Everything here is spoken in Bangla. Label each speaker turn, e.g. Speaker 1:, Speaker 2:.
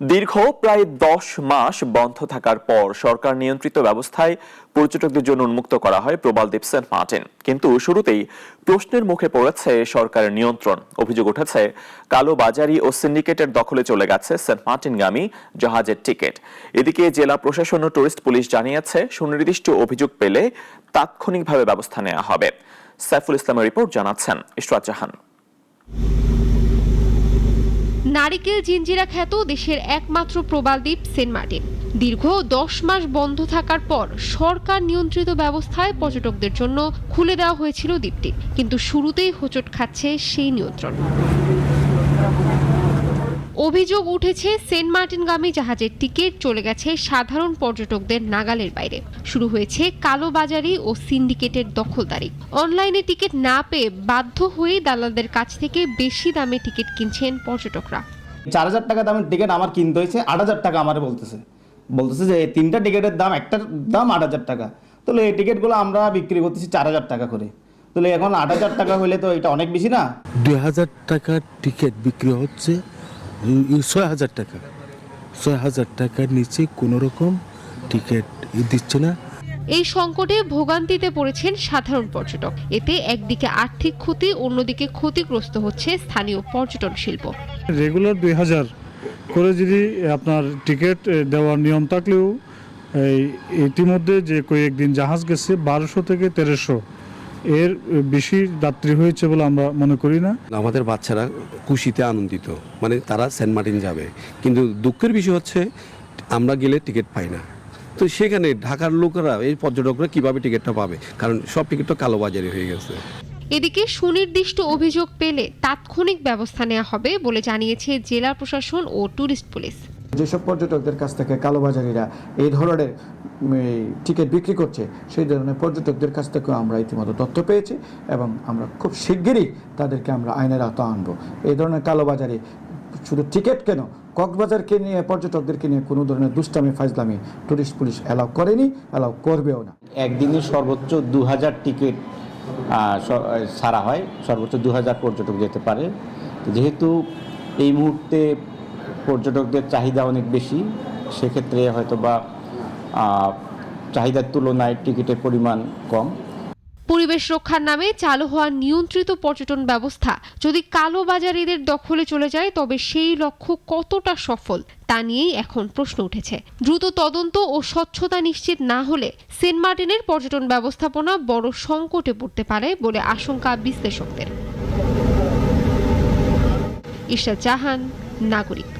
Speaker 1: দীর্ঘ প্রায় 10 মাস বন্ধ থাকার পর সরকার নিয়ন্ত্রিত ব্যবস্থায় পর্যটকদের জন্য উন্মুক্ত করা হয় প্রবাল দ্বীপ সেন্ট মার্টিন। কিন্তু শুরুতেই প্রশ্নের মুখে পড়েছে সরকারের নিয়ন্ত্রণ। অভিযোগ উঠেছে কালোবাজারি ও সিন্ডিকেটের দখলে চলে গেছে সেন্ট মার্টিনগামী জাহাজের টিকিট। এদিকে জেলা প্রশাসন ও টুরিস্ট পুলিশ জানিয়েছে সুনির্দিষ্ট অভিযোগ পেলে তাৎক্ষণিকভাবে ব্যবস্থা নেওয়া হবে। সাইফুল ইসলামের রিপোর্ট, জানাচ্ছেন ইশরাত জাহান।
Speaker 2: নারিকেল জিঞ্জিরা খ্যাত দেশের একমাত্র প্রবাল দ্বীপ সেন্ট মার্টিন দীর্ঘ 10 মাস বন্ধ থাকার পর সরকার নিয়ন্ত্রিত ব্যবস্থায় পর্যটকদের জন্য খুলে দেওয়া হয়েছিল দ্বীপটি, কিন্তু শুরুতেই হোঁচট খাচ্ছে সেই নিয়ন্ত্রণ। অভিযোগ উঠেছে সেন্ট মার্টিনগামী জাহাজের টিকিট চলে গেছে সাধারণ পর্যটকদের নাগালের বাইরে। শুরু হয়েছে কালোবাজারি ও সিন্ডিকেটের দখলদারি। অনলাইনে টিকিট না পেয়ে বাধ্য হয়ে দালালদের কাছ থেকে বেশি দামে টিকিট কিনছেন পর্যটকরা।
Speaker 3: 4000 টাকা দামের টিকিট আমার কিনতে হয়েছে 8000 টাকা। আমার বলতেছে যে এই 3টা টিকিটের দাম, একটার দাম 8000 টাকা। তাহলে এই টিকিটগুলো আমরা বিক্রি করতেছি 4000 টাকা করে। তাহলে এখন 8000 টাকা হলে তো এটা অনেক বেশি না?
Speaker 4: 2000 টাকার টিকিট বিক্রি হচ্ছে 6000 টাকা। 6000 টাকার নিচে কোনো রকম টিকিট দিচ্ছে না।
Speaker 2: এই সংকটে ভোগান্তিতে পড়েছেন সাধারণ পর্যটক। এতে একদিকে আর্থিক ক্ষতি, অন্যদিকে ক্ষতিগ্রস্ত হচ্ছে স্থানীয় পর্যটন শিল্প।
Speaker 5: রেগুলার 2000 করে যদি আপনার টিকিট দেওয়ার নিয়ম থাকলেও ইতিমধ্যে যে কয়েকদিন জাহাজ গেছে 1200 থেকে 1300, এর বেশি যাত্রী হয়েছে বলে আমরা মনে করি না।
Speaker 6: আমাদের বাচ্চারা খুশিতে আনন্দিত, মানে তারা সেন্ট মার্টিন যাবে, কিন্তু দুঃখের বিষয় হচ্ছে আমরা গেলে টিকিট পাই না। তো সেখানে ঢাকার লোকেরা, এই পর্যটকরা কিভাবে টিকিটটা পাবে? কারণ সব টিকিট তো কালোবাজারি হয়ে গেছে।
Speaker 2: এদিকে সুনির্দিষ্ট অভিযোগ পেলে তাৎক্ষণিক ব্যবস্থা নেওয়া হবে বলে জানিয়েছে জেলা প্রশাসন ও টুরিস্ট পুলিশ।
Speaker 7: যেসব পর্যটকদের কাছ থেকে কালোবাজারিরা এই ধরনের টিকিট বিক্রি করছে, সেই ধরনের পর্যটকদের কাছ থেকেও আমরা ইতিমধ্যে তথ্য পেয়েছি এবং আমরা খুব শিগগিরই তাদেরকে আমরা আইনের আওতায় আনবো। এই ধরনের কালোবাজারি শুধু টিকিট কেন, কক্সবাজারকে নিয়ে, পর্যটকদেরকে নিয়ে কোনো ধরনের দুষ্টামি ফাজলামি টুরিস্ট পুলিশ অ্যালাউ করেনি, অ্যালাউ করবেও না।
Speaker 3: একদিনে সর্বোচ্চ 2000 টিকিট ছাড়া হয়, সর্বোচ্চ 2000 পর্যটক যেতে পারে। যেহেতু এই মুহূর্তে পর্যটকদের চাহিদা অনেক বেশি, সেক্ষেত্রে হয়তো বা চাহিদার তুলনায় টিকিটের পরিমাণ কম।
Speaker 2: পরিবেশ রক্ষার নামে চালু হওয়া নিয়ন্ত্রিত পর্যটন ব্যবস্থা যদি কালোবাজারিদের দখলে চলে যায়, তবে সেই লক্ষ্য কতটা সফল তা নিয়েই এখন প্রশ্ন উঠেছে। দ্রুত তদন্ত ও স্বচ্ছতা নিশ্চিত না হলে সেন্ট মার্টিনের পর্যটন ব্যবস্থাপনা বড় সংকটে পড়তে পারে বলে আশঙ্কা বিশ্লেষকদের। ইশরাত জাহান, নাগরিক।